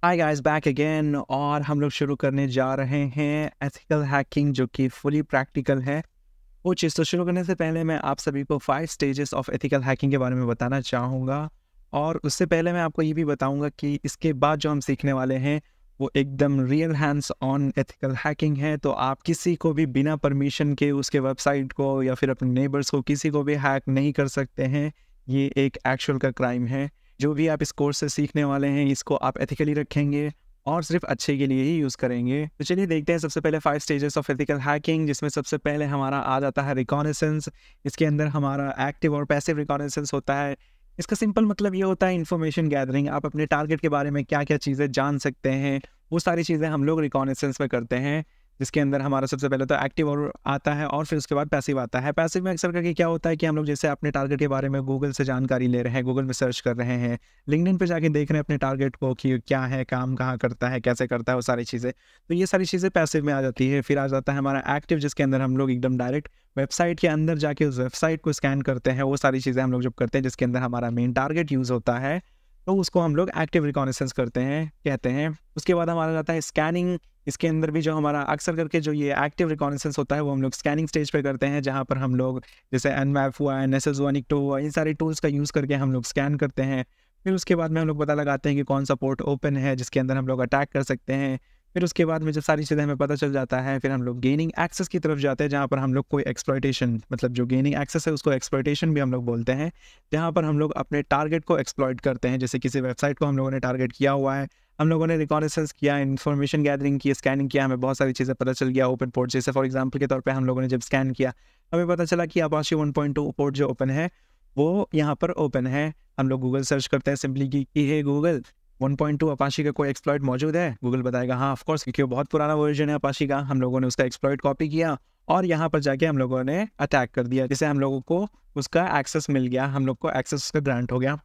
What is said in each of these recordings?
Hi guys back again और हम लोग शुरू करने जा रहे हैं एथिकल हैकिंग जो कि फुली प्रैक्टिकल है। वो चीज़ तो शुरू करने से पहले मैं आप सभी को 5 स्टेजेस ऑफ एथिकल हैकिंग के बारे में बताना चाहूँगा। और उससे पहले मैं आपको ये भी बताऊँगा कि इसके बाद जो हम सीखने वाले हैं वो एकदम real hands on ethical hacking है। तो आप किसी को भी बिना परमिशन के उसके वेबसाइट को या फिर अपने नेबर्स को किसी को भी हैक नहीं कर सकते हैं। ये एक एक्चुअल का क्राइम है। जो भी आप इस कोर्स से सीखने वाले हैं इसको आप एथिकली रखेंगे और सिर्फ अच्छे के लिए ही यूज़ करेंगे। तो चलिए देखते हैं सबसे पहले 5 स्टेजेस ऑफ एथिकल हैकिंग, जिसमें सबसे पहले हमारा आ जाता है रिकॉनेसेंस। इसके अंदर हमारा एक्टिव और पैसिव रिकॉनेसेंस होता है। इसका सिंपल मतलब ये होता है इन्फॉर्मेशन गैदरिंग। आप अपने टारगेट के बारे में क्या-क्या चीज़ें जान सकते हैं, वो सारी चीज़ें हम लोग रिकॉनेसेंस में करते हैं। जिसके अंदर हमारा सबसे पहले तो एक्टिव और आता है और फिर उसके बाद पैसिव आता है। पैसिव में अक्सर करके क्या होता है कि हम लोग जैसे अपने टारगेट के बारे में गूगल से जानकारी ले रहे हैं, गूगल में सर्च कर रहे हैं, लिंक्डइन पे जाके देख रहे हैं अपने टारगेट को कि क्या है, काम कहाँ करता है, कैसे करता है, वो सारी चीज़ें। तो ये सारी चीज़ें पैसिव में आ जाती है। फिर आ जाता है हमारा एक्टिव, जिसके अंदर हम लोग एकदम डायरेक्ट वेबसाइट के अंदर जाके उस वेबसाइट को स्कैन करते हैं। वो सारी चीज़ें हम लोग जब करते हैं जिसके अंदर हमारा मेन टारगेट यूज़ होता है, तो उसको हम लोग एक्टिव रिकॉनेसेंस करते हैं कहते हैं। उसके बाद हमारा जाता है स्कैनिंग। इसके अंदर भी जो हमारा अक्सर करके जो ये एक्टिव रिकॉनेसेंस होता है वो हम लोग स्कैनिंग स्टेज पे करते हैं, जहाँ पर हम लोग जैसे एनमैप हुआ, एनएसएस हुआ, निक्टो हुआ, इन सारे टूल्स का यूज़ करके हम लोग स्कैन करते हैं। फिर उसके बाद में हम लोग पता लगाते हैं कि कौन सा पोर्ट ओपन है जिसके अंदर हम लोग अटैक कर सकते हैं। फिर उसके बाद में जब सारी चीज़ें हमें पता चल जाता है, फिर हम लोग गेनिंग एक्सेस की तरफ जाते हैं, जहाँ पर हम लोग कोई एक्सप्लॉयटेशन, मतलब जो गेनिंग एक्सेस है उसको एक्सप्लॉयटेशन भी हम लोग बोलते हैं, जहाँ पर हम लोग अपने टारगेट को एक्सप्लॉइट करते हैं। जैसे किसी वेबसाइट को हम लोगों ने टारगेट किया हुआ है, हम लोगों ने रिकॉनेसेंस किया, इन्फॉर्मेशन गैदरिंग की, स्कैनिंग किया, हमें बहुत सारी चीज़ें पता चल गया। ओपन पोर्ट जैसे फॉर एग्जांपल के तौर पे हम लोगों ने जब स्कैन किया, हमें पता चला कि अपाचे 1.2 पोर्ट जो ओपन है वो यहाँ पर ओपन है। हम लोग गूगल सर्च करते हैं सिंपली कि हे गूगल 1.2 अपाचे का कोई एक्सप्लॉइट मौजूद है। गूगल बताएगा हाँ ऑफ कोर्स, क्योंकि वो बहुत पुराना वर्जन है अपाचे का। हम लोगों ने उसका एक्सप्लॉइट कॉपी किया और यहाँ पर जाके हम लोगों ने अटैक कर दिया, जिससे हम लोगों को उसका एक्सेस मिल गया, हम लोग को एक्सेस उसका ग्रांट हो गया।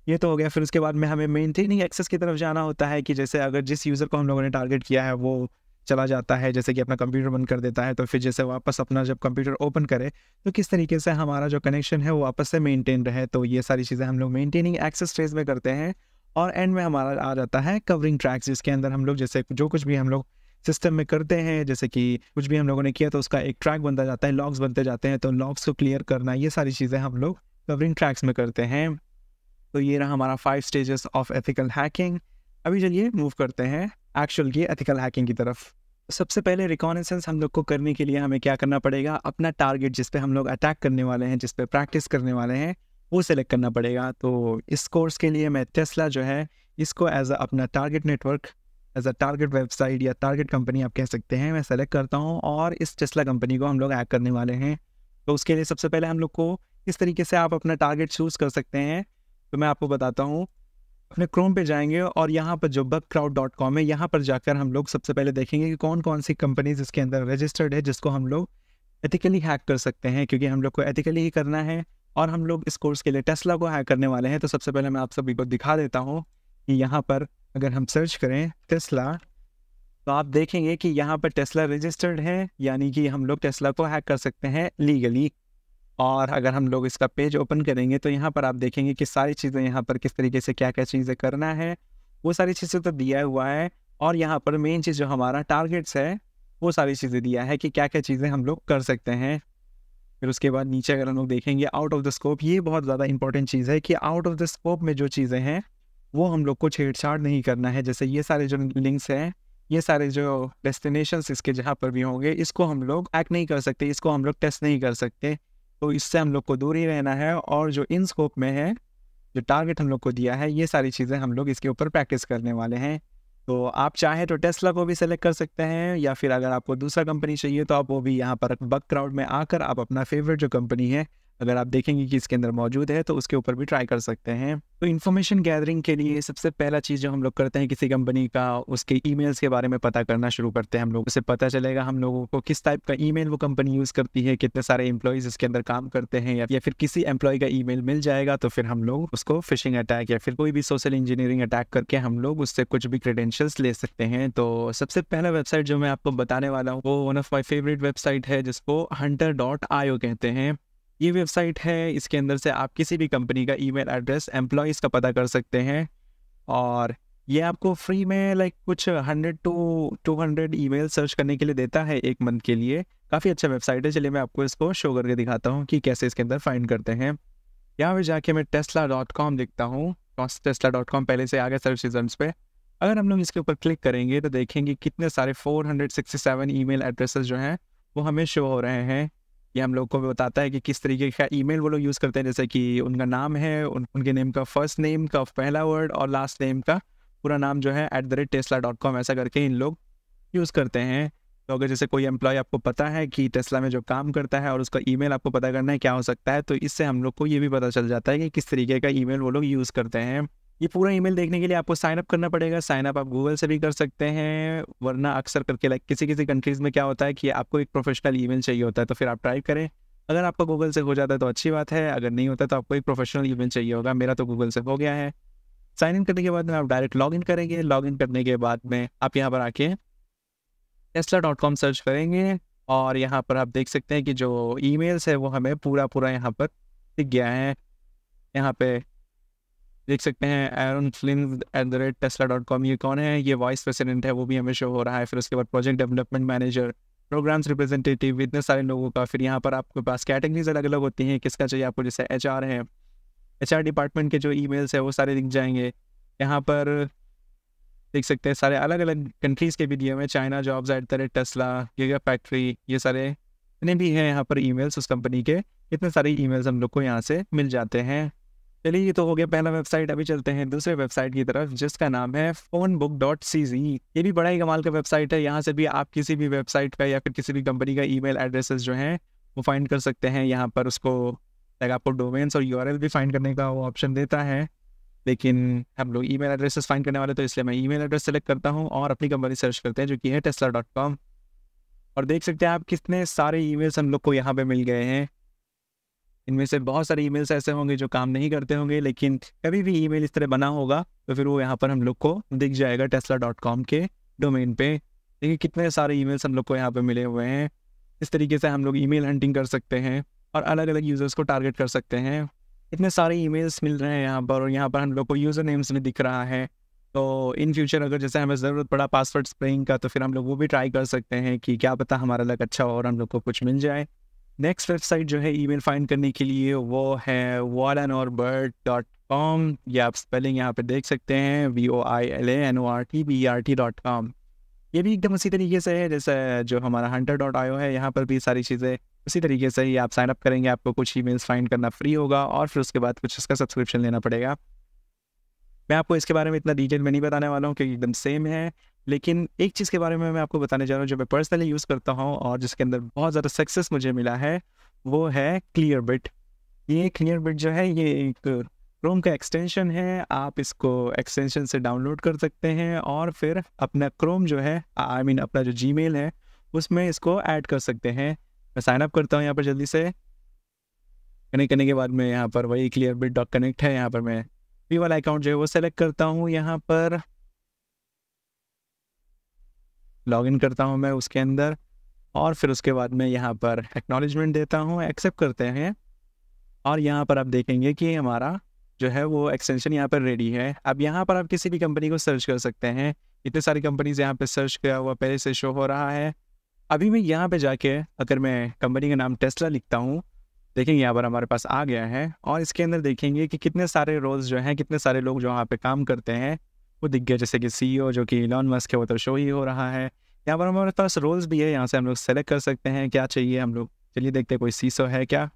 ये तो हो गया। फिर उसके बाद में हमें मेंटेनिंग एक्सेस की तरफ जाना होता है कि जैसे अगर जिस यूज़र को हम लोगों ने टारगेट किया है वो चला जाता है, जैसे कि अपना कंप्यूटर बंद कर देता है, तो फिर जैसे वापस अपना जब कंप्यूटर ओपन करे तो किस तरीके से हमारा जो कनेक्शन है वो वापस से मेंटेन रहे। तो ये सारी चीज़ें हम लोग मेंटेनिंग एक्सेस फेज में करते हैं। और एंड में हमारा आ जाता है कवरिंग ट्रैक्स, जिसके अंदर हम लोग जैसे जो कुछ भी हम लोग सिस्टम में करते हैं, जैसे कि कुछ भी हम लोगों ने किया तो उसका एक ट्रैक बनता जाता है, लॉग्स बनते जाते हैं, तो लॉग्स को क्लियर करना, ये सारी चीज़ें हम लोग कवरिंग ट्रैक्स में करते हैं। तो ये रहा हमारा 5 स्टेजेस ऑफ एथिकल हैकिंग। अभी चलिए मूव करते हैं एक्चुअल की एथिकल हैकिंग की तरफ। सबसे पहले रिकॉनेसेंस हम लोग को करने के लिए हमें क्या करना पड़ेगा, अपना टारगेट जिस पे हम लोग अटैक करने वाले हैं, जिस पे प्रैक्टिस करने वाले हैं, वो सेलेक्ट करना पड़ेगा। तो इस कोर्स के लिए मैं टेस्ला जो है इसको एज अ अपना target network, as a target website या टारगेट कंपनी आप कह सकते हैं, मैं सेलेक्ट करता हूँ और इस टेस्ला कंपनी को हम लोग हैक करने वाले हैं। तो उसके लिए सबसे पहले हम लोग को किस तरीके से आप अपना टारगेट चूज़ कर सकते हैं, तो मैं आपको बताता हूँ। अपने क्रोम पे जाएंगे और यहाँ पर जो bugcrowd.com है, यहाँ पर जाकर हम लोग सबसे पहले देखेंगे कि कौन कौन सी कंपनीज इसके अंदर रजिस्टर्ड है जिसको हम लोग एथिकली हैक कर सकते हैं, क्योंकि हम लोग को एथिकली ही करना है और हम लोग इस कोर्स के लिए टेस्ला को हैक करने वाले हैं। तो सबसे पहले मैं आप सभी को दिखा देता हूँ कि यहाँ पर अगर हम सर्च करें टेस्ला, तो आप देखेंगे कि यहाँ पर टेस्ला रजिस्टर्ड है, यानी कि हम लोग टेस्ला को हैक कर सकते हैं लीगली। और अगर हम लोग इसका पेज ओपन करेंगे तो यहाँ पर आप देखेंगे कि सारी चीज़ें यहाँ पर किस तरीके से क्या-क्या चीज़ें करना है, वो सारी चीज़ें तो दिया हुआ है। और यहाँ पर मेन चीज़ जो हमारा टारगेट्स है, वो सारी चीज़ें दिया है कि क्या-क्या चीज़ें हम लोग कर सकते हैं। फिर उसके बाद नीचे अगर हम लोग देखेंगे आउट ऑफ द स्कोप, ये बहुत ज़्यादा इंपॉर्टेंट चीज़ है कि आउट ऑफ द स्कोप में जो चीज़ें हैं, वो हम लोग को छेड़छाड़ नहीं करना है। जैसे ये सारे जो लिंक्स हैं, ये सारे जो डेस्टिनेशंस इसके जहाँ पर भी होंगे, इसको हम लोग हैक नहीं कर सकते, इसको हम लोग टेस्ट नहीं कर सकते। तो इससे हम लोग को दूर ही रहना है। और जो इन स्कोप में है, जो टारगेट हम लोग को दिया है, ये सारी चीज़ें हम लोग इसके ऊपर प्रैक्टिस करने वाले हैं। तो आप चाहें तो टेस्ला को भी सेलेक्ट कर सकते हैं, या फिर अगर आपको दूसरा कंपनी चाहिए तो आप वो भी यहाँ पर बग क्राउड में आकर आप अपना फेवरेट जो कंपनी है, अगर आप देखेंगे कि इसके अंदर मौजूद है, तो उसके ऊपर भी ट्राई कर सकते हैं। तो इन्फॉर्मेशन गैदरिंग के लिए सबसे पहला चीज़ जो हम लोग करते हैं किसी कंपनी का, उसके ईमेल्स के बारे में पता करना शुरू करते हैं हम लोग। उससे पता चलेगा हम लोगों को किस टाइप का ईमेल वो कंपनी यूज़ करती है, कितने सारे एम्प्लॉयज़ इसके अंदर काम करते हैं, या फिर किसी एम्प्लॉय का ईमेल मिल जाएगा तो फिर हम लोग उसको फिशिंग अटैक या फिर कोई भी सोशल इंजीनियरिंग अटैक करके हम लोग उससे कुछ भी क्रेडेंशियल्स ले सकते हैं। तो सबसे पहला वेबसाइट जो मैं आपको बताने वाला हूँ, वो one of my favourite website है, जिसको hunter.io कहते हैं। ये वेबसाइट है, इसके अंदर से आप किसी भी कंपनी का ईमेल एड्रेस, एम्प्लॉयज़ का पता कर सकते हैं। और ये आपको फ्री में लाइक कुछ 100 टू 200 ईमेल सर्च करने के लिए देता है 1 मंथ के लिए। काफ़ी अच्छा वेबसाइट है। चलिए मैं आपको इसको शो करके दिखाता हूँ कि कैसे इसके अंदर फाइंड करते हैं। यहाँ पे जाके मैं tesla.com लिखता हूँ। tesla.com पहले से आ गया सर्च रिजल्ट्स पे। अगर हम लोग इसके ऊपर क्लिक करेंगे तो देखेंगे कितने सारे 467 ईमेल एड्रेसेस जो हैं वो हमें शो हो रहे हैं। ये हम लोग को बताता है कि किस तरीके का ईमेल वो लोग यूज़ करते हैं, जैसे कि उनका नाम है, उनके नेम का फर्स्ट नेम का पहला वर्ड और लास्ट नेम का पूरा नाम जो है @tesla.com ऐसा करके इन लोग यूज़ करते हैं। तो अगर जैसे कोई एम्प्लॉय आपको पता है कि टेस्ला में जो काम करता है और उसका ईमेल आपको पता करना है क्या हो सकता है, तो इससे हम लोग को ये भी पता चल जाता है कि किस तरीके का ईमेल वो लोग यूज़ करते हैं। ये पूरा ईमेल देखने के लिए आपको साइन अप करना पड़ेगा। साइन अप आप गूगल से भी कर सकते हैं, वरना अक्सर करके लाइक किसी कंट्रीज़ में क्या होता है कि आपको एक प्रोफेशनल ईमेल चाहिए होता है, तो फिर आप ट्राई करें। अगर आपका गूगल से हो जाता है तो अच्छी बात है, अगर नहीं होता तो आपको एक प्रोफेशनल ईमेल चाहिए होगा। मेरा तो गूगल से हो गया है। साइन इन करने के बाद में आप डायरेक्ट लॉगिन करेंगे। लॉगिन करने के बाद में आप यहाँ पर आके tesla.com सर्च करेंगे और यहाँ पर आप देख सकते हैं कि जो ईमेल्स है वो हमें पूरा यहाँ पर दिख गया है। यहाँ पे देख सकते हैं एरन फ्लिन @tesla.com, ये कौन है? ये वाइस प्रेसिडेंट है, वो भी हमें शो हो रहा है। फिर उसके बाद project development manager, programmes representative, इतने सारे लोगों का। फिर यहाँ पर आपके पास कैटेगरीज अलग अलग होती हैं, किसका चाहिए आपको, जैसे HR है, HR डिपार्टमेंट के जो ईमेल्स है वो सारे दिख जाएंगे। यहाँ पर देख सकते हैं सारे अलग अलग कंट्रीज़ के भी दिए हुए हैं, China jobs @Tesla, giga factory, ये सारे जितने भी हैं यहाँ पर ईमेल्स उस कंपनी के, इतने सारे ईमेल्स हम लोग को यहाँ से मिल जाते हैं। चलिए ये तो हो गया पहला वेबसाइट। अभी चलते हैं दूसरे वेबसाइट की तरफ जिसका नाम है phonebook.cz। ये भी बड़ा ही कमाल का वेबसाइट है। यहाँ से भी आप किसी भी वेबसाइट का या फिर किसी भी कंपनी का ईमेल एड्रेसेस जो हैं वो फाइंड कर सकते हैं। यहाँ पर उसको लाइक आपको डोमेन्स और URL भी फाइंड करने का वो ऑप्शन देता है, लेकिन हम लोग ईमेल एड्रेसेस फाइंड करने वाले तो इसलिए मैं ईमेल एड्रेस सेलेक्ट करता हूँ और अपनी कंपनी सर्च करते हैं जो कि है tesla.com। और देख सकते हैं आप कितने सारे ईमेल्स हम लोग को यहाँ पे मिल गए हैं। इनमें से बहुत सारे ईमेल्स ऐसे होंगे जो काम नहीं करते होंगे, लेकिन कभी भी ईमेल इस तरह बना होगा तो फिर वो यहाँ पर हम लोग को दिख जाएगा tesla.com के डोमेन पे। देखिए कितने सारे ईमेल्स हम लोग को यहाँ पे मिले हुए हैं। इस तरीके से हम लोग ईमेल हंटिंग कर सकते हैं और अलग अलग यूज़र्स को टारगेट कर सकते हैं। इतने सारे ईमेल्स मिल रहे हैं यहाँ पर, और यहाँ पर हम लोग को यूज़र नेम्स भी दिख रहा है। तो इन फ्यूचर अगर जैसे हमें ज़रूरत पड़ा पासवर्ड स्प्रेइंग का तो फिर हम लोग वो भी ट्राई कर सकते हैं कि क्या पता हमारा लक अच्छा हो और हम लोग को कुछ मिल जाए। नेक्स्ट वेबसाइट जो है ईमेल फाइंड करने के लिए वो है voilannorbert.com। ये आप स्पेलिंग यहाँ पे देख सकते हैं, voilannorbert.com। ये भी एकदम उसी तरीके से है जैसे जो हमारा hunter.io है। यहाँ पर भी सारी चीज़ें उसी तरीके से ही, आप साइन अप करेंगे, आपको कुछ ईमेल्स फाइंड करना फ्री होगा और फिर उसके बाद कुछ इसका सब्सक्रिप्शन लेना पड़ेगा। मैं आपको इसके बारे में इतना डिटेल में नहीं बताने वाला हूँ क्योंकि एकदम सेम है, लेकिन एक चीज़ के बारे में मैं आपको बताने जा रहा हूँ जो मैं पर्सनली यूज़ करता हूँ और जिसके अंदर बहुत ज़्यादा सक्सेस मुझे मिला है, वो है क्लियरबिट। ये क्लियरबिट जो है ये एक क्रोम का एक्सटेंशन है। आप इसको एक्सटेंशन से डाउनलोड कर सकते हैं और फिर अपना क्रोम जो है अपना जो जीमेल है उसमें इसको ऐड कर सकते हैं। मैं साइन अप करता हूँ यहाँ पर जल्दी से। कनेक्ट करने के बाद में यहाँ पर वही clearbit.connect है, यहाँ पर मैं फ्री वाला अकाउंट जो है वो सेलेक्ट करता हूँ। यहाँ पर लॉगिन करता हूँ मैं उसके अंदर और फिर उसके बाद में यहाँ पर एक्नॉलेजमेंट देता हूँ, एक्सेप्ट करते हैं। और यहाँ पर आप देखेंगे कि हमारा जो है वो एक्सटेंशन यहाँ पर रेडी है। अब यहाँ पर आप किसी भी कंपनी को सर्च कर सकते हैं। इतने सारी कंपनीज यहाँ पे सर्च किया हुआ पहले से शो हो रहा है। अभी मैं यहाँ पे जाके अगर मैं कंपनी का नाम टेस्ला लिखता हूँ, देखेंगे यहाँ पर हमारे पास आ गया है और इसके अंदर देखेंगे कि कितने सारे रोल्स जो हैं, कितने सारे लोग जो वहाँ पे काम करते हैं वो दिख गया। जैसे कि CEO जो कि इलॉन मस्क है वो तो शो ही हो रहा है। यहाँ पर हमारे पास रोल्स भी है, यहाँ से हम लोग सेलेक्ट कर सकते हैं क्या चाहिए हम लोग। चलिए देखते हैं कोई CISO है क्या।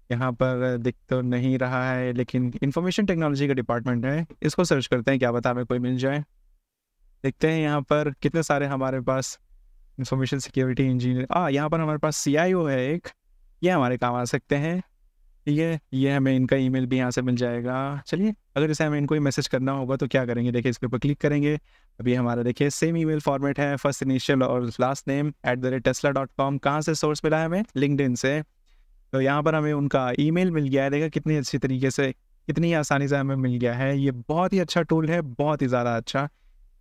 यहाँ पर दिख तो नहीं रहा है, लेकिन इंफॉर्मेशन टेक्नोलॉजी का डिपार्टमेंट है, इसको सर्च करते हैं, क्या पता हमें कोई मिल जाए। देखते हैं यहाँ पर कितने सारे हमारे पास इंफॉर्मेशन सिक्योरिटी इंजीनियर, यहाँ पर हमारे पास CIO है एक, ये हमारे काम आ सकते हैं। ठीक है, ये हमें इनका ईमेल भी यहाँ से मिल जाएगा। चलिए अगर जैसे हमें इनको ही मैसेज करना होगा तो क्या करेंगे, देखिए इसके ऊपर क्लिक करेंगे। अभी हमारा देखिए सेम ईमेल फॉर्मेट है, फर्स्ट इनिशियल और लास्ट नेम @tesla.com। कहाँ से सोर्स मिला है हमें? लिंक्डइन से। तो यहाँ पर हमें उनका ईमेल मिल गया है। देखा कितनी अच्छी तरीके से, कितनी आसानी से हमें मिल गया है। ये बहुत ही अच्छा टूल है, बहुत ही ज़्यादा अच्छा।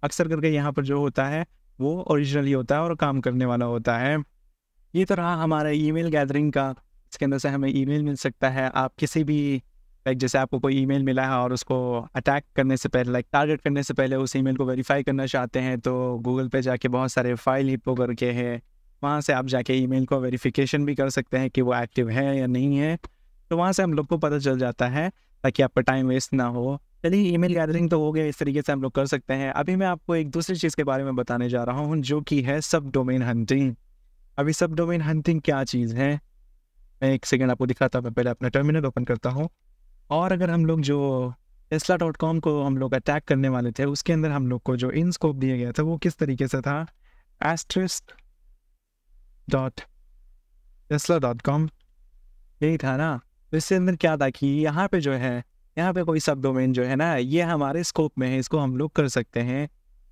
अक्सर करके यहाँ पर जो होता है वो ओरिजिनली होता है और काम करने वाला होता है। ये तो रहा हमारा ईमेल गैदरिंग का। इसके अंदर से हमें ईमेल मिल सकता है। आप किसी भी लाइक जैसे आपको कोई ईमेल मिला है और उसको अटैक करने से पहले, लाइक टारगेट करने से पहले उस ईमेल को वेरीफाई करना चाहते हैं, तो गूगल पे जाके बहुत सारे फाइल हिप्पो करके है, वहाँ से आप जाके ईमेल को वेरिफिकेशन भी कर सकते हैं कि वो एक्टिव है या नहीं है। तो वहाँ से हम लोग को पता चल जाता है ताकि आपका टाइम वेस्ट ना हो। चलिए, ईमेल गैदरिंग तो हो गया, इस तरीके से हम लोग कर सकते हैं। अभी मैं आपको एक दूसरी चीज़ के बारे में बताने जा रहा हूँ, जो कि है सब डोमेन हंटिंग। अभी सब डोमेन हंटिंग क्या चीज़ है, मैं एक सेकंड आपको दिखाता हूँ। मैं पहले अपना टर्मिनल ओपन करता हूँ। और अगर हम लोग जो tesla.com को हम लोग अटैक करने वाले थे, उसके अंदर हम लोग को जो इन स्कोप दिया गया था वो किस तरीके से था, *tesla.com, यही था ना। तो इससे अंदर क्या था कि यहाँ पे जो है, यहाँ पे कोई सब डोमेन जो है ना, ये हमारे स्कोप में है, इसको हम लोग कर सकते हैं।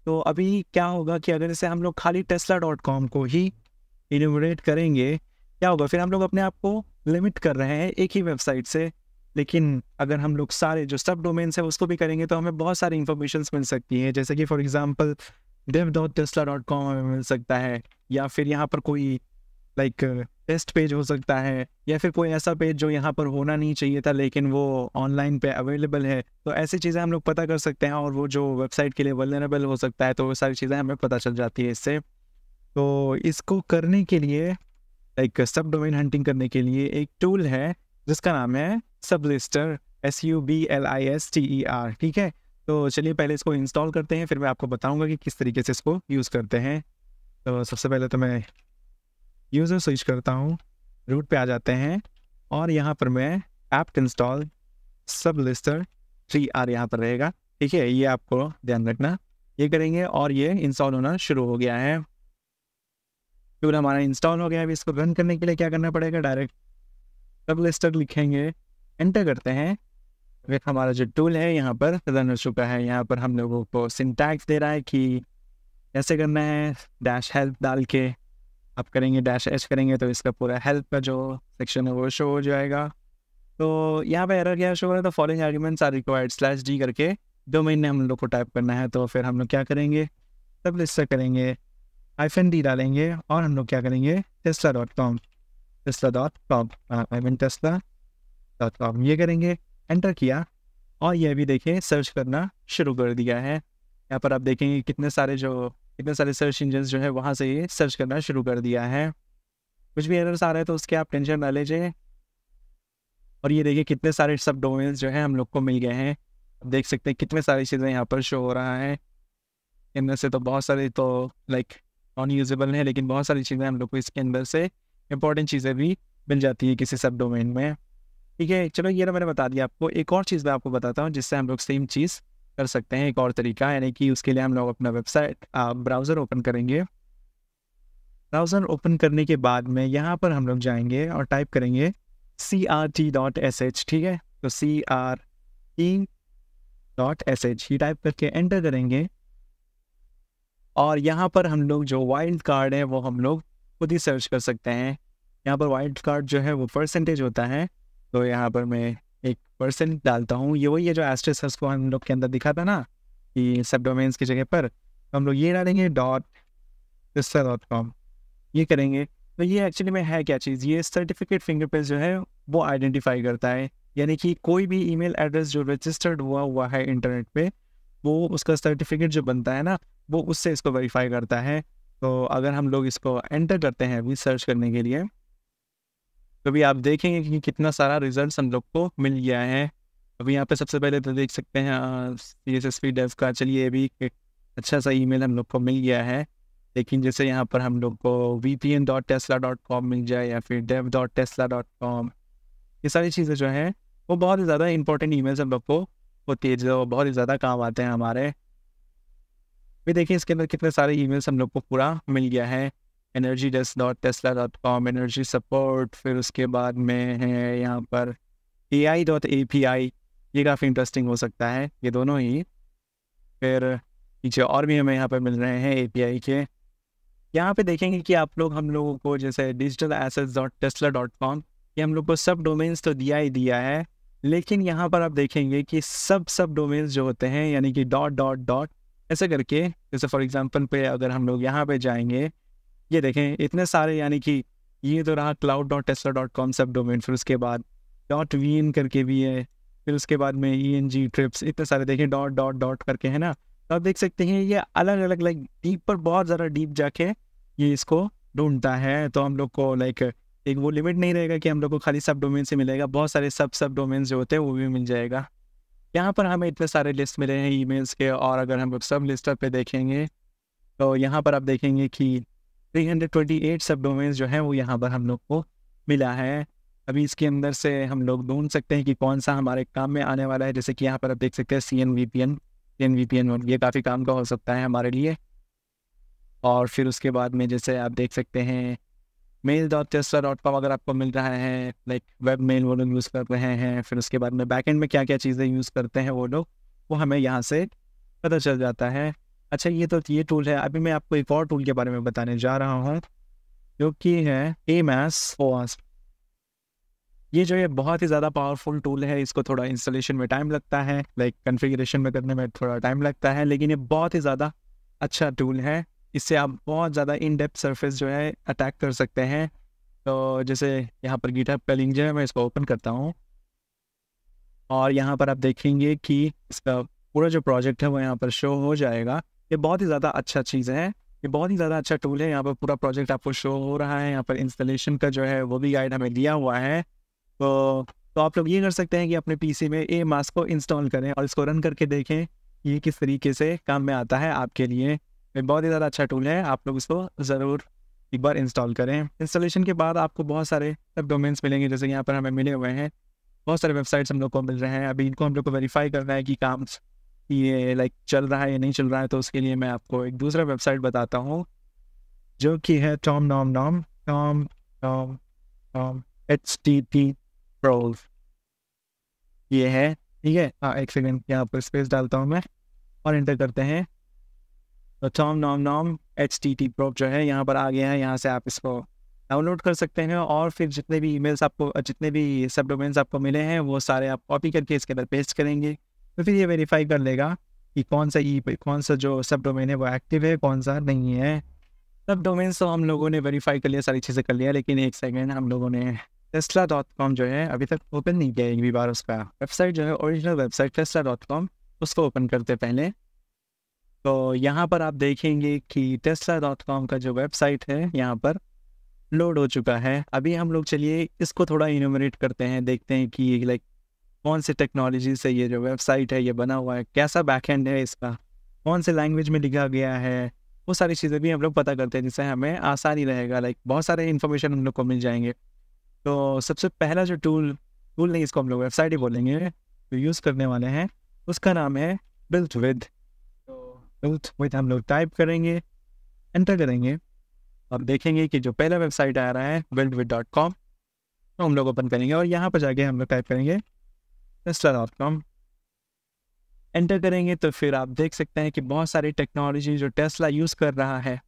तो अभी क्या होगा कि अगर इसे हम लोग खाली tesla.com को ही इन्यूमरेट करेंगे, क्या होगा, फिर हम लोग अपने आप को लिमिट कर रहे हैं एक ही वेबसाइट से। लेकिन अगर हम लोग सारे जो सब डोमेन्स है उसको भी करेंगे तो हमें बहुत सारी इन्फॉर्मेशंस मिल सकती है, जैसे कि फॉर एग्जांपल dev.tesla.com हमें मिल सकता है, या फिर यहाँ पर कोई लाइक टेस्ट पेज हो सकता है, या फिर कोई ऐसा पेज जो यहाँ पर होना नहीं चाहिए था लेकिन वो ऑनलाइन पे अवेलेबल है। तो ऐसी चीज़ें हम लोग पता कर सकते हैं, और वो जो वेबसाइट के लिए वल्नरेबल हो सकता है, तो वो सारी चीज़ें हमें पता चल जाती है इससे। तो इसको करने के लिए, लाइक सब डोमेन हंटिंग करने के लिए एक टूल है जिसका नाम है सबलिस्टर, SUBLISTER, ठीक है। तो चलिए पहले इसको इंस्टॉल करते हैं, फिर मैं आपको बताऊंगा कि किस तरीके से इसको यूज़ करते हैं। तो सबसे पहले तो मैं यूज़र स्विच करता हूँ, रूट पे आ जाते हैं, और यहाँ पर मैं ऐप इंस्टॉल सबलिस्टर 3R यहाँ पर रहेगा, ठीक है। ये आपको ध्यान रखना, ये करेंगे और ये इंस्टॉल होना शुरू हो गया है। टूल हमारा इंस्टॉल हो गया है। अभी इसको रन करने के लिए क्या करना पड़ेगा, डायरेक्ट सबलिस्टर लिखेंगे, एंटर करते हैं, फिर हमारा जो टूल है यहाँ पर रन हो चुका है। यहाँ पर हम लोगों को सिंटैक्स दे रहा है कि कैसे करना है, -help डाल के आप करेंगे, -h करेंगे तो इसका पूरा हेल्प का जो सेक्शन है वो शो हो जाएगा। तो यहाँ पे एरर क्या शो हो रहा है, तो following arguments are required /d करके डोमेन ने हम लोग को टाइप करना है। तो फिर हम लोग क्या करेंगे, सबलिस्टर करेंगे, -d डालेंगे, और हम लोग क्या करेंगे, tesla.com, ये करेंगे, एंटर किया, और ये भी देखिए सर्च करना शुरू कर दिया है। यहाँ पर आप देखेंगे कितने सारे सर्च इंजन्स जो है वहाँ से ये सर्च करना शुरू कर दिया है। कुछ भी एरर्स आ रहा है तो उसके आप टेंशन ना लीजिए। और ये देखिए कितने सारे सब डोमेन्स जो है हम लोग को मिल गए हैं। आप देख सकते हैं कितने सारी चीज़ें यहाँ पर शो हो रहा है। इनमें से तो बहुत सारे तो लाइक नॉन यूजेबल है, लेकिन बहुत सारी चीज़ें हम लोग को इसके अंदर से इंपॉर्टेंट चीज़ें भी मिल जाती है किसी सब डोमेन में, ठीक है। चलो ये ना मैंने बता दिया आपको। एक और चीज़ मैं आपको बताता हूँ जिससे हम लोग सेम चीज़ कर सकते हैं, एक और तरीका, यानी कि उसके लिए हम लोग अपना वेबसाइट ब्राउज़र ओपन करेंगे। ब्राउज़र ओपन करने के बाद में यहाँ पर हम लोग जाएंगे और टाइप करेंगे crt.sh, ठीक है। तो crt.sh ये टाइप करके एंटर करेंगे, और यहाँ पर हम लोग जो वाइल्ड कार्ड है वो हम लोग खुद ही सर्च कर सकते हैं। यहाँ पर वाइल्ड कार्ड जो है वो परसेंटेज होता है, तो यहाँ पर मैं 1% डालता हूँ। ये वही है जो एस्टेरिस्क को हम लोग के अंदर दिखा था ना कि सब डोमेन्स की जगह पर, तो हम लोग ये डालेंगे .tesla.com, ये करेंगे। तो ये एक्चुअली में है क्या चीज़, ये सर्टिफिकेट फिंगरप्रिंट जो है वो आइडेंटिफाई करता है, यानी कि कोई भी ईमेल एड्रेस जो रजिस्टर्ड हुआ है इंटरनेट पे, वो उसका सर्टिफिकेट जो बनता है ना, वो उससे इसको वेरीफाई करता है। तो अगर हम लोग इसको एंटर करते हैं अभी सर्च करने के लिए, तो भी आप देखेंगे कि कितना सारा रिजल्ट्स हम लोग को मिल गया है। अभी यहाँ पे सबसे पहले तो देख सकते हैं CSSP dev का, चलिए अभी एक अच्छा सा ईमेल हम लोग को मिल गया है। लेकिन जैसे यहाँ पर हम लोग को vpn.tesla.com मिल जाए, या फिर dev.tesla.com, ये सारी चीज़ें जो हैं वो बहुत ही ज़्यादा इंपॉर्टेंट ईमेल्स हम लोग को होती है, जो बहुत ही ज़्यादा काम आते हैं हमारे। भी देखिए इसके अंदर कितने सारे ईमेल्स हम लोग को पूरा मिल गया है, energydesk.tesla.com, एनर्जी सपोर्ट, फिर उसके बाद में है यहाँ पर AI.API, ये काफ़ी इंटरेस्टिंग हो सकता है ये दोनों ही। फिर नीचे और भी हमें यहाँ पर मिल रहे हैं API के। यहाँ पे देखेंगे कि हम लोगों को जैसे digitalassets.tesla.com, ये हम लोग को सब डोमेन्स तो दिया ही दिया है, लेकिन यहाँ पर आप देखेंगे कि सब डोमेन्स जो होते हैं, यानी कि डॉट ऐसे करके, जैसे फॉर एग्जांपल पे अगर हम लोग यहाँ पे जाएंगे, ये देखें इतने सारे, यानी कि ये तो रहा cloud.tesla.com सब डोमेन, फिर उसके बाद .vn करके भी है, फिर उसके बाद में ENG ट्रिप्स, इतने सारे देखें डॉट डॉट डॉट करके, है ना। तो आप देख सकते हैं ये अलग अलग लाइक डीप पर बहुत ज़्यादा डीप जाके ये इसको ढूंढता है। तो हम लोग को लाइक एक वो लिमिट नहीं रहेगा कि हम लोग को खाली सब डोमेन से मिलेगा, बहुत सारे सब डोमेन जो होते हैं वो भी मिल जाएगा। यहाँ पर हमें इतने सारे लिस्ट मिले हैं ईमेल्स के, और अगर हम लोग सब लिस्टर पे देखेंगे तो यहाँ पर आप देखेंगे कि 328 सब डोमेन्स जो हैं वो यहाँ पर हम लोग को मिला है। अभी इसके अंदर से हम लोग ढूंढ सकते हैं कि कौन सा हमारे काम में आने वाला है। जैसे कि यहाँ पर आप देख सकते हैं CNVPN ये काफ़ी काम का हो सकता है हमारे लिए। और फिर उसके बाद में जैसे आप देख सकते हैं mail.tesla.com अगर आपको मिल रहा है, लाइक वेब मेल वो लोग यूज़ कर रहे हैं। फिर उसके बाद में बैकएंड में क्या क्या चीज़ें यूज़ करते हैं वो लोग, वो हमें यहाँ से पता चल जाता है। अच्छा, ये टूल है। अभी मैं आपको एक और टूल के बारे में बताने जा रहा हूँ जो कि है AMAS OWASP। ये जो है बहुत ही ज़्यादा पावरफुल टूल है। इसको थोड़ा इंस्टॉलेशन में टाइम लगता है, लाइक कॉन्फ़िगरेशन में करने में थोड़ा टाइम लगता है, लेकिन ये बहुत ही ज़्यादा अच्छा टूल है। इससे आप बहुत ज़्यादा इन डेप्थ सरफेस जो है अटैक कर सकते हैं। तो जैसे यहाँ पर गिटहब का लिंक जो है मैं इसको ओपन करता हूँ, और यहाँ पर आप देखेंगे कि इसका पूरा जो प्रोजेक्ट है वो यहाँ पर शो हो जाएगा। ये बहुत ही ज़्यादा अच्छा चीज़ है, ये बहुत ही ज़्यादा अच्छा टूल है। यहाँ पर पूरा प्रोजेक्ट आपको शो हो रहा है। यहाँ पर इंस्टॉलेशन का जो है वो भी गाइड हमें दिया हुआ है। तो आप लोग ये कर सकते हैं कि अपने PC में AMAS को इंस्टॉल करें और इसको रन करके देखें ये किस तरीके से काम में आता है आपके लिए। ये बहुत ही ज़्यादा अच्छा टूल है, आप लोग इसको ज़रूर एक बार इंस्टॉल करें। इंस्टॉलेशन के बाद आपको बहुत सारे सब डोमेन्स मिलेंगे, जैसे यहाँ पर हमें मिले हुए हैं बहुत सारे वेबसाइट्स हम लोग को मिल रहे हैं। अभी इनको हम लोग को वेरीफाई करना है कि काम ये लाइक चल रहा है या नहीं चल रहा है। तो उसके लिए मैं आपको एक दूसरा वेबसाइट बताता हूँ जो कि है tom http pros। ये है, ठीक है। हाँ, एक सेकेंड, यहाँ पर स्पेस डालता हूँ मैं और एंटर करते हैं। तो tom http pro जो है यहाँ पर आ गया है। यहाँ से आप इसको डाउनलोड कर सकते हैं, और फिर जितने भी ईमेल्स आपको, जितने भी सब डोमेन्स आपको मिले हैं वो सारे आप कॉपी करके इसके अंदर पेस्ट करेंगे। तो फिर ये वेरीफाई कर लेगा कि कौन सा जो सब डोमेन है वो एक्टिव है, कौन सा नहीं है। सब डोमेन्स तो हम लोगों ने वेरीफाई कर लिया, सारी चीज़ें कर लिया, लेकिन एक सेकेंड, हम लोगों ने tesla.com जो है अभी तक ओपन नहीं किया एक भी बार। उसका वेबसाइट जो है, ओरिजिनल वेबसाइट tesla.com, उसको ओपन करते पहले। तो यहाँ पर आप देखेंगे कि tesla.com का जो वेबसाइट है यहाँ पर लोड हो चुका है। अभी हम लोग चलिए इसको थोड़ा इन्यूमरेट करते हैं, देखते हैं कि लाइक कौन से टेक्नोलॉजी से ये जो वेबसाइट है ये बना हुआ है, कैसा बैकएंड है इसका, कौन से लैंग्वेज में लिखा गया है, वो सारी चीज़ें भी हम लोग पता करते हैं, जिससे हमें आसानी रहेगा। लाइक बहुत सारे इन्फॉर्मेशन हम लोग को मिल जाएंगे। तो सबसे पहला जो टूल नहीं, इसको हम लोग वेबसाइट ही बोलेंगे, जो यूज़ करने वाले हैं उसका नाम है built-with। तो built-with हम लोग टाइप करेंगे, एंटर करेंगे, अब देखेंगे कि जो पहला वेबसाइट आ रहा है builtwith.com, तो हम लोग ओपन करेंगे और यहाँ पर जाके हम लोग टाइप करेंगे tesla.com, एंटर करेंगे। तो फिर आप देख सकते हैं कि बहुत सारी टेक्नोलॉजी जो टेस्ला यूज़ कर रहा है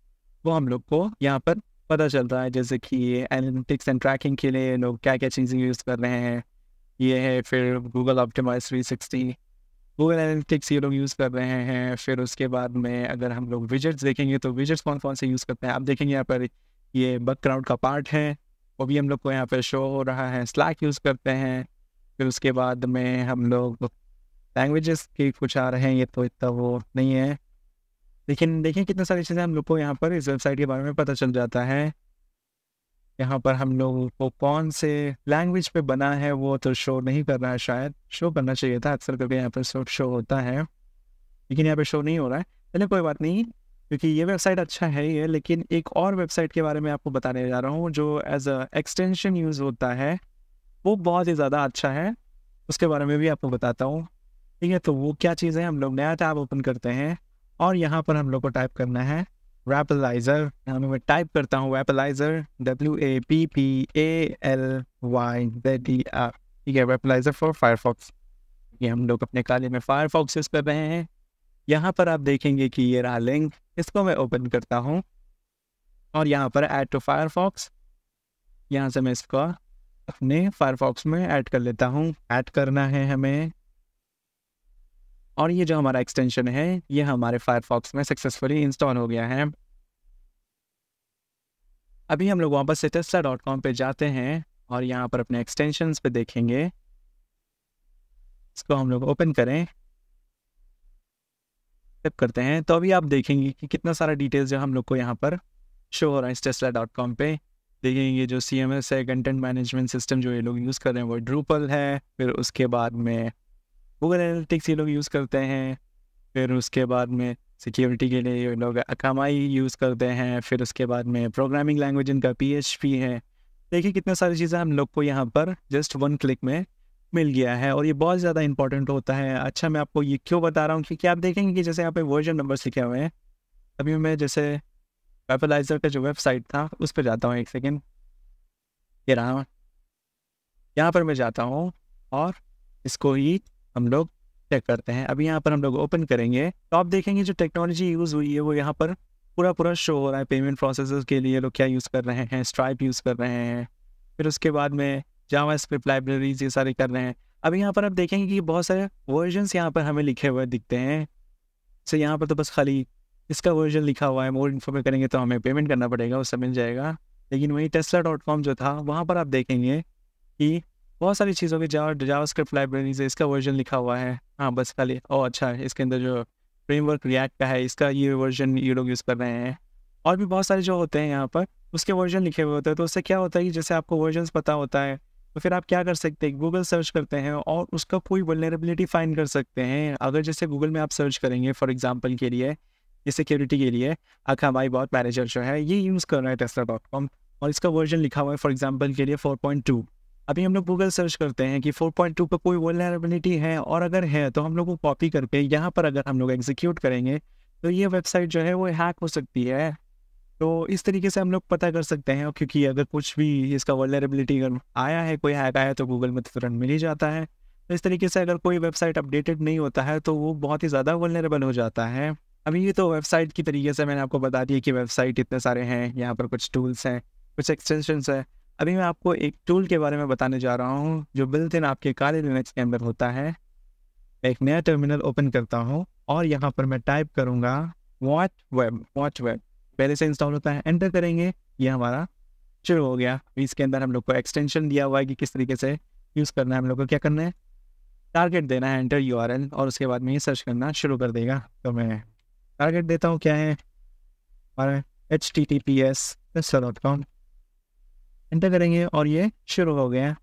वो हम लोग को यहाँ पर पता चल रहा है। जैसे कि एनालिटिक्स एंड ट्रैकिंग के लिए लोग क्या क्या चीज़ें यूज़ कर रहे हैं, ये है। फिर गूगल ऑप्टिमाइज 360, गूगल एनालिटिक्स ये लोग यूज़ कर रहे हैं। फिर उसके बाद में अगर हम लोग विजेट्स देखेंगे तो विजेट्स कौन कौन से यूज़ करते हैं, आप देखेंगे यहाँ पर ये बैकग्राउंड का पार्ट है वो भी हम लोग को यहाँ पर शो हो रहा है। स्लैक यूज़ करते हैं। फिर उसके बाद में हम लोग लैंग्वेजेस के कुछ आ रहे हैं, ये तो इतना वो नहीं है, लेकिन देखिए कितने सारी चीज़ें हम लोग को यहाँ पर इस वेबसाइट के बारे में पता चल जाता है। यहाँ पर हम लोगों को कौन से लैंग्वेज पे बना है वो तो शो नहीं कर रहा है, शायद शो करना चाहिए था, अक्सर करके यहाँ पर शो होता है, लेकिन यहाँ पे शो नहीं हो रहा है। चलिए कोई बात नहीं, क्योंकि ये वेबसाइट अच्छा है ये। लेकिन एक और वेबसाइट के बारे में आपको बताने जा रहा हूँ जो एज अ एक्सटेंशन यूज़ होता है, वो बहुत ही ज़्यादा अच्छा है, उसके बारे में भी आपको बताता हूँ, ठीक है। तो वो क्या चीज़ है, हम लोग नया टैब ओपन करते हैं और यहाँ पर हम लोग को टाइप करना है Wappalyzer। यहाँ मैं टाइप करता हूँ Wappalyzer, WAPPALYZER, ठीक है, Wappalyzer फॉर फायरफॉक्स। ये हम लोग अपने काले में फायरफॉक्स यूज़ कर रहे हैं। यहाँ पर आप देखेंगे कि ये रहा लिंक, इसको मैं ओपन करता हूँ और यहाँ पर ऐड टू फायरफॉक्स, यहाँ से मैं इसको अपने फायरफॉक्स में ऐड कर लेता हूँ। ऐड करना है हमें, और ये जो हमारा एक्सटेंशन है ये हमारे फायरफॉक्स में सक्सेसफुली इंस्टॉल हो गया है। अभी हम लोग वापस से tesla.com पे जाते हैं और यहाँ पर अपने एक्सटेंशंस पे देखेंगे। इसको हम लोग ओपन करें, टाइप करते हैं, तो अभी आप देखेंगे कि कितना सारा डिटेल्स जो हम लोग को यहाँ पर शो हो रहा है इस tesla.com पे। देखेंगे जो CMS है, कंटेंट मैनेजमेंट सिस्टम जो ये लोग यूज़ कर रहे हैं वो ड्रूपल है। फिर उसके बाद में गूगल एनालिटिक्स ये लोग यूज़ करते हैं। फिर उसके बाद में सिक्योरिटी के लिए ये लोग अकामाई यूज़ करते हैं। फिर उसके बाद में प्रोग्रामिंग लैंग्वेज इनका PHP है। देखिए कितने सारी चीज़ें हम लोग को यहाँ पर जस्ट वन क्लिक में मिल गया है, और ये बहुत ज़्यादा इंपॉर्टेंट होता है। अच्छा, मैं आपको ये क्यों बता रहा हूँ, क्योंकि आप देखेंगे कि जैसे यहाँ पे वर्जन नंबर्स लिखे हुए हैं। अभी मैं जैसे वेबलाइजर का जो वेबसाइट था उस पर जाता हूँ, एक सेकेंड, ये रहा, यहाँ पर मैं जाता हूँ और इसको ही हम लोग चेक करते हैं। अभी यहाँ पर हम लोग ओपन करेंगे तो आप देखेंगे जो टेक्नोलॉजी यूज़ हुई है वो यहाँ पर पूरा शो हो रहा है। पेमेंट प्रोसेसर के लिए लोग क्या यूज़ कर रहे हैं, स्ट्राइप यूज़ कर रहे हैं। फिर उसके बाद में जावास्क्रिप्ट लाइब्रेरीज ये सारे कर रहे हैं। अभी यहाँ पर आप देखेंगे कि बहुत सारे वर्जन्स यहाँ पर हमें लिखे हुए दिखते हैं। तो यहाँ पर तो बस खाली इसका वर्जन लिखा हुआ है, मोर इन्फॉर्मेट करेंगे तो हमें पेमेंट करना पड़ेगा, उससे मिल जाएगा। लेकिन वही tesla.com जो था वहाँ पर आप देखेंगे कि बहुत सारी चीज़ों की जावास्क्रिप्ट लाइब्रेरीज है, इसका वर्जन लिखा हुआ है। हाँ बस खाली, ओह अच्छा, इसके अंदर जो फ्रेमवर्क रिएक्ट का है इसका ये वर्जन ये लोग यूज़ कर रहे हैं। और भी बहुत सारे जो होते हैं यहाँ पर उसके वर्जन लिखे हुए होते हैं। तो उससे क्या होता है कि जैसे आपको वर्जन्स पता होता है तो फिर आप क्या कर सकते हैं, गूगल सर्च करते हैं और उसका कोई वल्नरेबिलिटी फाइंड कर सकते हैं। अगर जैसे गूगल में आप सर्च करेंगे फॉर एग्जांपल के लिए, ये सिक्योरिटी के लिए अकामाई बॉट मैनेजर जो है ये यूज़ कर रहा है tesla.com, और इसका वर्जन लिखा हुआ है फॉर एग्जांपल के लिए 4.2। अभी हम लोग गूगल सर्च करते हैं कि 4.2 पर कोई वल्नरेबिलिटी है, और अगर है तो हम लोग को कॉपी करके यहाँ पर अगर हम लोग एग्जीक्यूट करेंगे तो ये वेबसाइट जो है वो हैक हो सकती है। तो इस तरीके से हम लोग पता कर सकते हैं, क्योंकि अगर कुछ भी इसका वल्नरेबिलिटी अगर आया है, कोई हैक आया, तो गूगल में तुरंत मिल ही जाता है। तो इस तरीके से अगर कोई वेबसाइट अपडेटेड नहीं होता है तो वो बहुत ही ज़्यादा वल्नरेबल हो जाता है। अभी ये तो वेबसाइट की तरीके से मैंने आपको बता दिया कि वेबसाइट इतने सारे हैं, यहाँ पर कुछ टूल्स हैं, कुछ एक्सटेंशंस है। अभी मैं आपको एक टूल के बारे में बताने जा रहा हूँ जो बिल्ट इन आपके काले लिनक्स के अंदर होता है। मैं एक नया टर्मिनल ओपन करता हूँ और यहाँ पर मैं टाइप करूँगा वॉच वेब। पहले से इंस्टॉल होता है, एंटर करेंगे, ये हमारा शुरू हो गया। इसके अंदर हम लोग को एक्सटेंशन दिया हुआ है कि किस तरीके से यूज़ करना है। हम लोग को क्या करना है, टारगेट देना है, एंटर URL, और उसके बाद में ये सर्च करना शुरू कर देगा। तो मैं टारगेट देता हूँ, क्या है हमारा https tesla.com, एंटर करेंगे और ये शुरू हो गया।